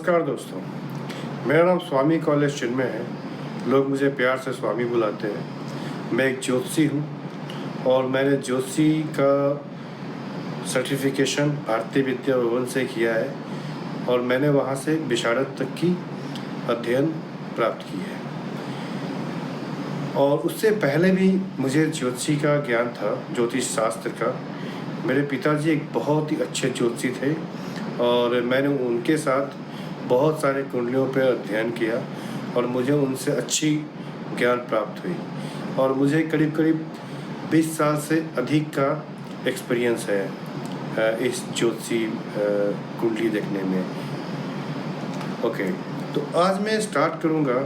नमस्कार दोस्तों, मेरा नाम स्वामी कॉलेज चिन्मय है। लोग मुझे प्यार से स्वामी बुलाते हैं। मैं एक ज्योतिषी हूँ और मैंने ज्योतिषी का सर्टिफिकेशन भारतीय विद्या भवन से किया है और मैंने वहाँ से विशारद तक की अध्ययन प्राप्त की है। और उससे पहले भी मुझे ज्योतिषी का ज्ञान था, ज्योतिष शास्त्र का। मेरे पिताजी एक बहुत ही अच्छे ज्योतिषी थे और मैंने उनके साथ बहुत सारे कुंडलियों पर अध्ययन किया और मुझे उनसे अच्छी ज्ञान प्राप्त हुई और मुझे करीब करीब 20 साल से अधिक का एक्सपीरियंस है इस ज्योतिषी कुंडली देखने में। ओके, तो आज मैं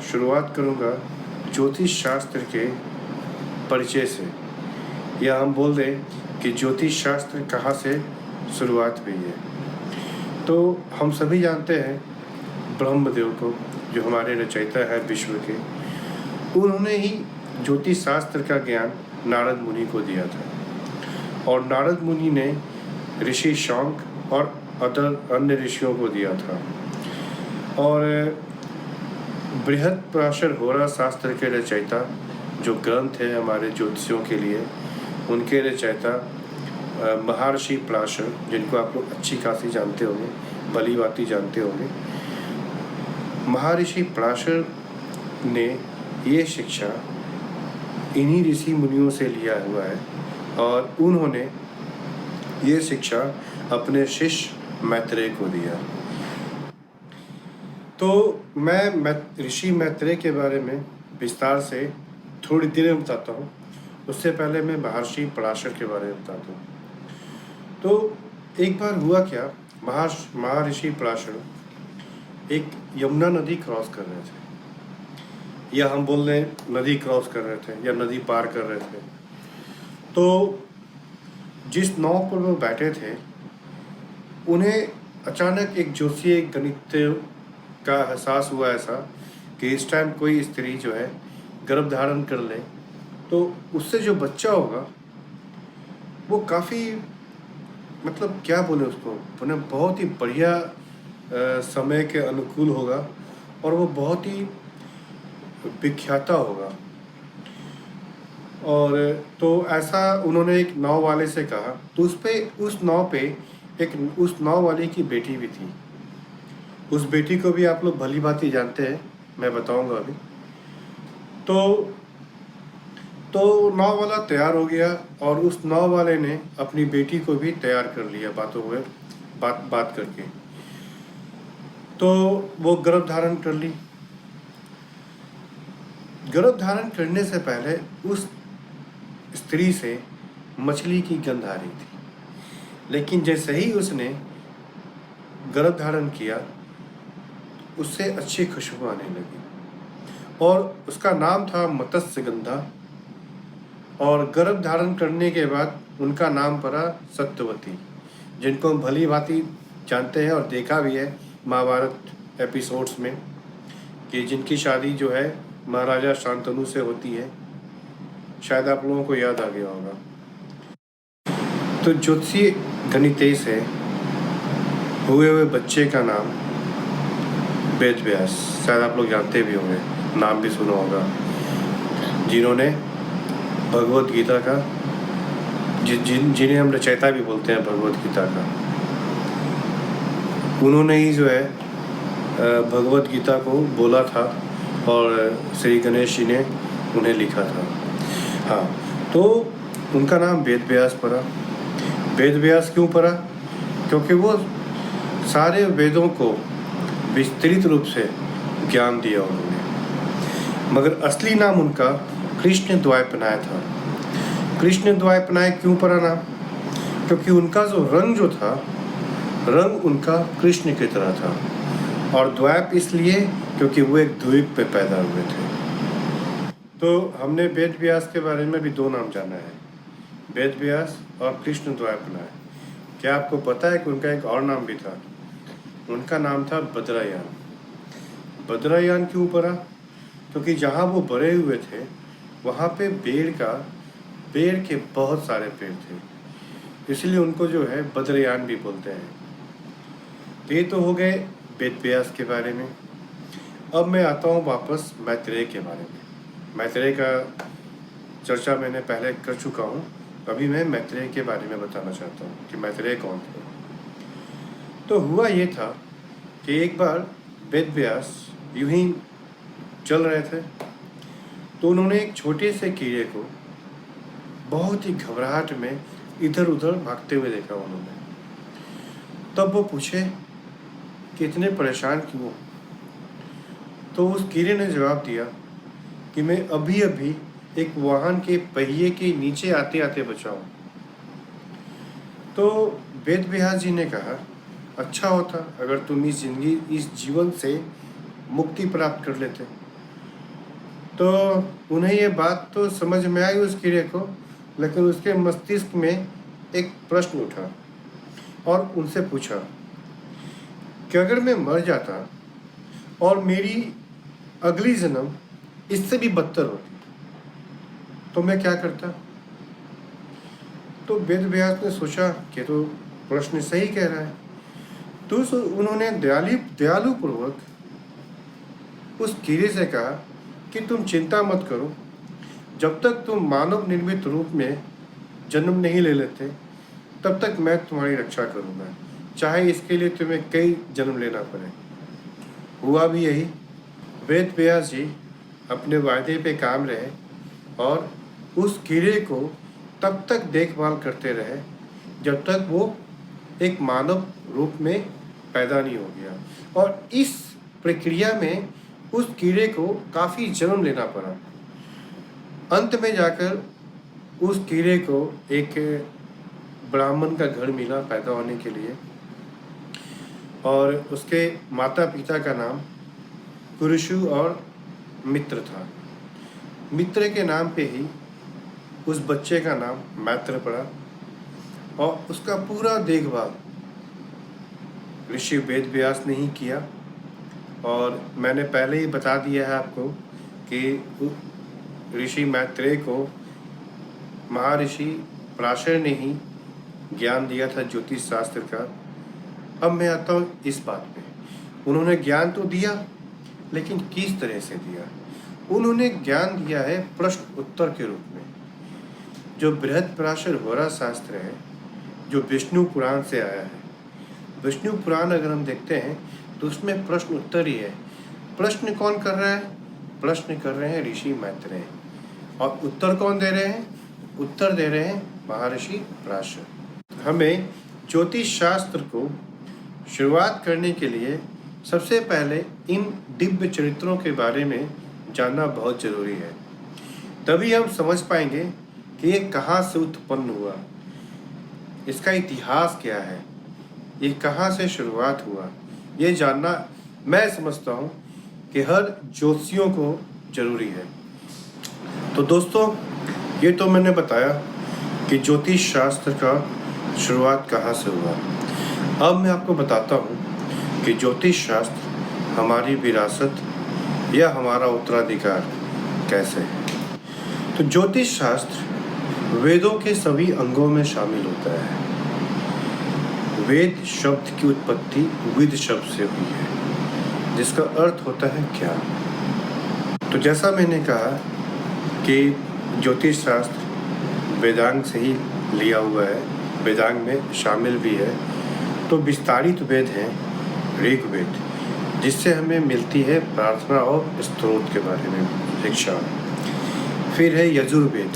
शुरुआत करूँगा ज्योतिष शास्त्र के परिचय से, या हम बोल दें कि ज्योतिष शास्त्र कहाँ से शुरुआत हुई है। तो हम सभी जानते हैं ब्रह्मदेव को, जो हमारे रचयिता है विश्व के। उन्होंने ही ज्योतिष शास्त्र का ज्ञान नारद मुनि को दिया था और नारद मुनि ने ऋषि शौंक और अन्य ऋषियों को दिया था। और बृहत्पराशर होरा शास्त्र के रचयिता, जो ग्रंथ है हमारे ज्योतिषियों के लिए, उनके रचयिता महर्षि पराशर, जिनको आप लोग अच्छी खासी जानते होंगे, भली भांति जानते होंगे। महर्षि पराशर ने ये शिक्षा इन्हीं ऋषि मुनियों से लिया हुआ है और उन्होंने ये शिक्षा अपने शिष्य मैत्रेय को दिया। तो मैं ऋषि मैत्रेय के बारे में विस्तार से थोड़ी देर में बताता हूँ। उससे पहले मैं महर्षि पराशर के बारे में बताता हूँ। तो एक बार हुआ क्या, महर्षि पराशर एक यमुना नदी क्रॉस कर रहे थे, या हम बोल रहे नदी क्रॉस कर रहे थे या नदी पार कर रहे थे। तो जिस नाव पर वो बैठे थे, उन्हें अचानक एक ज्योतिषीय गणित का एहसास हुआ ऐसा कि इस टाइम कोई स्त्री जो है गर्भ धारण कर ले तो उससे जो बच्चा होगा वो काफ़ी, मतलब क्या बोले उसको, उन्हें बहुत ही बढ़िया समय के अनुकूल होगा और वो बहुत ही विख्याता होगा। और तो ऐसा उन्होंने एक नाव वाले से कहा। तो उस नाव वाले की बेटी भी थी। उस बेटी को भी आप लोग भली भांति जानते हैं, मैं बताऊंगा अभी। तो नाव वाला तैयार हो गया और उस नाव वाले ने अपनी बेटी को भी तैयार कर लिया बात करके। तो वो गर्भ धारण कर ली। गर्भ धारण करने से पहले उस स्त्री से मछली की गंध आ रही थी, लेकिन जैसे ही उसने गर्भ धारण किया उससे अच्छी खुशबू आने लगी और उसका नाम था मत्स्यगंधा। और गर्भ धारण करने के बाद उनका नाम पड़ा सत्यवती, जिनको हम भली भांति जानते हैं और देखा भी है महाभारत एपिसोड्स में कि जिनकी शादी जो है महाराजा शांतनु से होती है। शायद आप लोगों को याद आ गया होगा। तो ज्योतिषीय गणितेय से हुए बच्चे का नाम वेद व्यास, शायद आप लोग जानते भी होंगे, नाम भी सुना होगा, जिन्होंने भगवत गीता का, जिन्हें हम रचयिता भी बोलते हैं भगवत गीता का, उन्होंने ही जो है भगवत गीता को बोला था और श्री गणेश जी ने उन्हें लिखा था। हाँ, तो उनका नाम वेद व्यास पड़ा। वेद व्यास क्यों पड़ा? क्योंकि वो सारे वेदों को विस्तृत रूप से ज्ञान दिया उन्होंने। मगर असली नाम उनका कृष्ण द्वैपायन था। कृष्ण द्वैपायन क्यों पड़ा नाम? क्योंकि उनका जो रंग उनका कृष्ण की तरह था, और द्वैप इसलिए क्योंकि वो एक द्वीप पे पैदा हुए थे। तो हमने वेद व्यास के बारे में भी दो नाम जाना है, वेद व्यास और कृष्ण द्वैपायन। क्या आपको पता है कि उनका एक और नाम भी था? उनका नाम था बद्रयान। बद्रयान क्यों पड़ा? क्योंकि जहाँ वो बड़े हुए थे वहाँ पे पेड़ के बहुत सारे पेड़ थे, इसलिए उनको जो है बद्रयान भी बोलते हैं। ये तो हो गए वेद व्यास के बारे में। अब मैं आता हूँ वापस मैत्रेय के बारे में। मैत्रेय का चर्चा मैंने पहले कर चुका हूँ, अभी मैं मैत्रेय के बारे में बताना चाहता हूँ कि मैत्रेय कौन थे। तो हुआ ये था कि एक बार वेद व्यास यूं ही चल रहे थे, तो उन्होंने एक छोटे से कीड़े को बहुत ही घबराहट में इधर उधर भागते हुए देखा उन्होंने। तब वो पूछे कि इतने परेशान क्यों? तो उस कीड़े ने जवाब दिया कि मैं अभी अभी एक वाहन के पहिए के नीचे आते आते बचा हूँ। तो वेद व्यास जी ने कहा, अच्छा होता अगर तुम इस जीवन से मुक्ति प्राप्त कर लेते। तो उन्हें ये बात तो समझ में आई उस कीड़े को, लेकिन उसके मस्तिष्क में एक प्रश्न उठा और उनसे पूछा कि अगर मैं मर जाता और मेरी अगली जन्म इससे भी बदतर होती तो मैं क्या करता? तो वेद व्यास ने सोचा कि तो प्रश्न सही कह रहा है। तो उन्होंने दयालु पूर्वक उस कीड़े से कहा कि तुम चिंता मत करो, जब तक तुम मानव निर्मित रूप में जन्म नहीं ले लेते तब तक मैं तुम्हारी रक्षा करूँगा, चाहे इसके लिए तुम्हें कई जन्म लेना पड़े। हुआ भी यही। वेद व्यास जी अपने वायदे पे काम रहे और उस कीड़े को तब तक देखभाल करते रहे जब तक वो एक मानव रूप में पैदा नहीं हो गया। और इस प्रक्रिया में उस कीड़े को काफ़ी जन्म लेना पड़ा। अंत में जाकर उस कीड़े को एक ब्राह्मण का घर मिला पैदा होने के लिए, और उसके माता पिता का नाम पुरुषु और मित्र था। मित्र के नाम पे ही उस बच्चे का नाम मैत्र पड़ा और उसका पूरा देखभाल ऋषि वेद व्यास ने ही किया। और मैंने पहले ही बता दिया है आपको कि ऋषि मैत्रेय को महर्षि पराशर ने ही ज्ञान दिया था ज्योतिष शास्त्र का। अब मैं आता हूँ इस बात पे, उन्होंने ज्ञान तो दिया, लेकिन किस तरह से दिया? उन्होंने ज्ञान दिया है प्रश्न उत्तर के रूप में। जो बृहद पराशर होरा शास्त्र है, जो विष्णु पुराण से आया है, विष्णु पुराण अगर हम देखते हैं तो उसमें प्रश्न उत्तर ही है। प्रश्न कौन कर रहा है? प्रश्न कर रहे हैं ऋषि मैत्रेय। और उत्तर कौन दे रहे हैं? उत्तर दे रहे हैं महर्षि पराशर। हमें ज्योतिष शास्त्र को शुरुआत करने के लिए सबसे पहले इन दिव्य चरित्रों के बारे में जानना बहुत ज़रूरी है। तभी हम समझ पाएंगे कि ये कहाँ से उत्पन्न हुआ, इसका इतिहास क्या है, ये कहाँ से शुरुआत हुआ। ये जानना मैं समझता हूँ कि हर ज्योतिषियों को ज़रूरी है। तो दोस्तों, ये तो मैंने बताया कि ज्योतिष शास्त्र का शुरुआत कहाँ से हुआ। अब मैं आपको बताता हूँ कि ज्योतिष शास्त्र हमारी विरासत या हमारा उत्तराधिकार कैसे है। तो ज्योतिष शास्त्र वेदों के सभी अंगों में शामिल होता है। वेद शब्द की उत्पत्ति विद शब्द से हुई है, जिसका अर्थ होता है ज्ञान। तो जैसा मैंने कहा कि ज्योतिष शास्त्र वेदांग से ही लिया हुआ है, वेदांग में शामिल भी है। तो विस्तारित वेद हैं ऋग्वेद, जिससे हमें मिलती है प्रार्थना और स्तोत्र के बारे में शिक्षा। फिर है यजुर्वेद।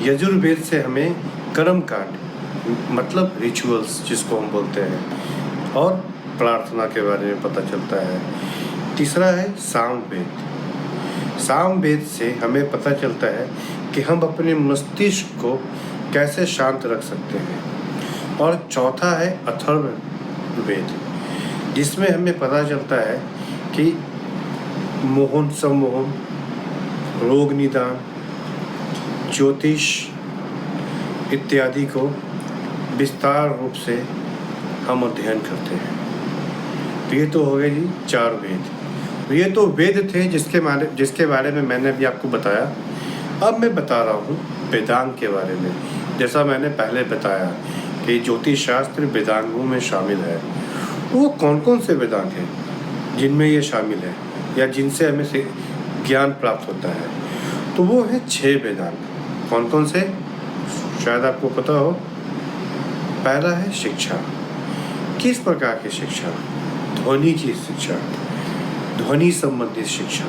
यजुर्वेद से हमें कर्मकांड मतलब रिचुअल्स जिसको हम बोलते हैं और प्रार्थना के बारे में पता चलता है। तीसरा है सामवेद। सामवेद से हमें पता चलता है कि हम अपने मस्तिष्क को कैसे शांत रख सकते हैं। और चौथा है अथर्ववेद, जिसमें हमें पता चलता है कि मोहन सम्मोहन, रोग निदान, ज्योतिष इत्यादि को विस्तार रूप से हम अध्ययन करते हैं। तो ये तो हो गए जी 4 वेद। तो ये तो वेद थे जिसके बारे में मैंने भी आपको बताया। अब मैं बता रहा हूँ वेदांग के बारे में। जैसा मैंने पहले बताया कि ज्योतिष शास्त्र वेदांगों में शामिल है। वो कौन कौन से वेदांग हैं जिनमें ये शामिल है या जिनसे हमें से ज्ञान प्राप्त होता है? तो वो है 6 वेदांग। कौन कौन से? शायद आपको पता हो। पहला है शिक्षा। किस प्रकार की शिक्षा? ध्वनि की शिक्षा, ध्वनि संबंधित शिक्षा।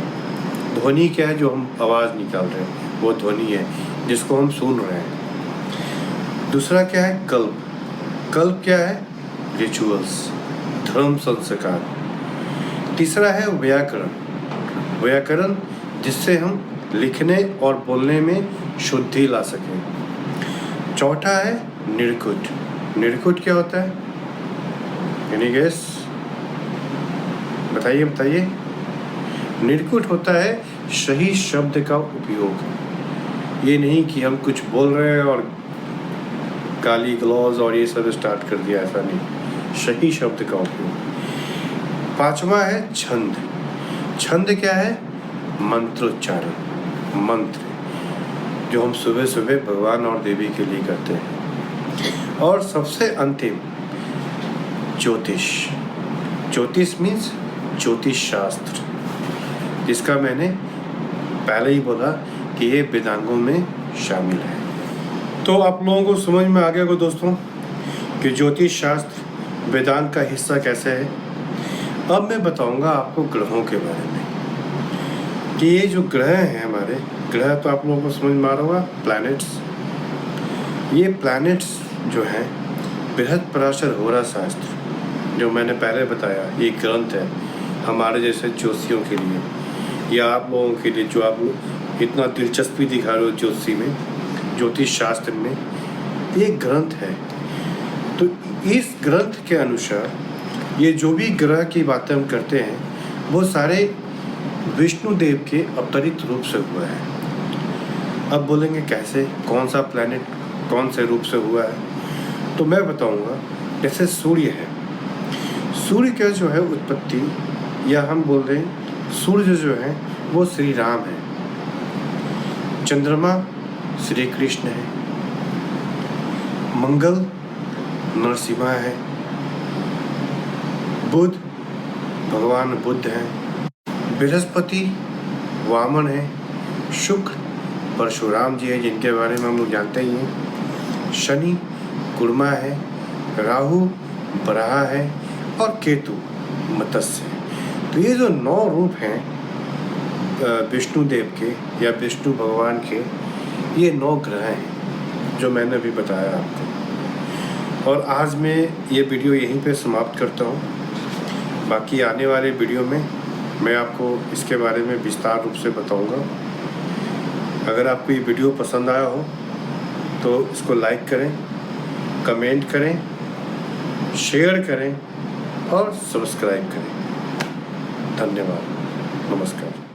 ध्वनि क्या है? जो हम आवाज़ निकाल रहे हैं वो ध्वनि है, जिसको हम सुन रहे हैं। दूसरा क्या है? कल्प। कल्प क्या है? रिचुअल्स, धर्म संस्कार। तीसरा है व्याकरण। व्याकरण जिससे हम लिखने और बोलने में शुद्धि ला सकें। चौथा है निर्कुट। निर्कुट क्या होता है? Any guess? बताइए। निर्कुट होता है सही शब्द का उपयोग। ये नहीं कि हम कुछ बोल रहे हैं और गाली गलौज और ये सब स्टार्ट कर दिया, ऐसा नहीं। सही शब्द का उपयोग। पांचवा है छंद। छंद क्या है? मंत्रोच्चारण। मंत्र जो हम सुबह सुबह भगवान और देवी के लिए करते हैं। और सबसे अंतिम ज्योतिष। ज्योतिष मीन्स ज्योतिष शास्त्र, जिसका मैंने पहले ही बोला कि ये वेदांगों में शामिल है। तो आप लोगों को समझ में आ गया होगा दोस्तों कि ज्योतिष शास्त्र वेदांग का हिस्सा कैसे है। अब मैं बताऊंगा आपको ग्रहों के बारे में कि ये जो ग्रह हैं हमारे, ग्रह तो आप लोगों को समझ में आ रहा होगा, प्लैनेट्स। ये प्लैनेट्स जो हैं बृहत्पराशर होरा शास्त्र जो मैंने पहले बताया, ये ग्रंथ है हमारे जैसे ज्योतिषियों के लिए या आप लोगों के लिए जो आप इतना दिलचस्पी दिखा रहे हो ज्योतिषी में, ज्योतिष शास्त्र में, ये ग्रंथ है। तो इस ग्रंथ के अनुसार ये जो भी ग्रह की बातें हम करते हैं वो सारे विष्णु देव के अवतरित रूप से हुआ है। अब बोलेंगे कैसे, कौन सा प्लैनेट कौन से रूप से हुआ है? तो मैं बताऊंगा। जैसे सूर्य है, सूर्य का जो है उत्पत्ति, या हम बोल रहे हैं सूर्य जो है वो श्री राम है। चंद्रमा श्री कृष्ण है। मंगल नरसिम्हा है। बुध भगवान बुद्ध हैं। बृहस्पति वामन है। शुक्र परशुराम जी है, जिनके बारे में हम लोग जानते ही हैं। शनि कुर्मा है। राहु बराह है और केतु मत्स्य है। तो ये जो 9 रूप हैं विष्णु देव के या विष्णु भगवान के, ये 9 ग्रह हैं जो मैंने अभी बताया आपको। और आज मैं ये वीडियो यहीं पे समाप्त करता हूँ। बाकी आने वाले वीडियो में मैं आपको इसके बारे में विस्तार रूप से बताऊंगा। अगर आपको ये वीडियो पसंद आया हो तो इसको लाइक करें, कमेंट करें, शेयर करें और सब्सक्राइब करें। धन्यवाद। नमस्कार।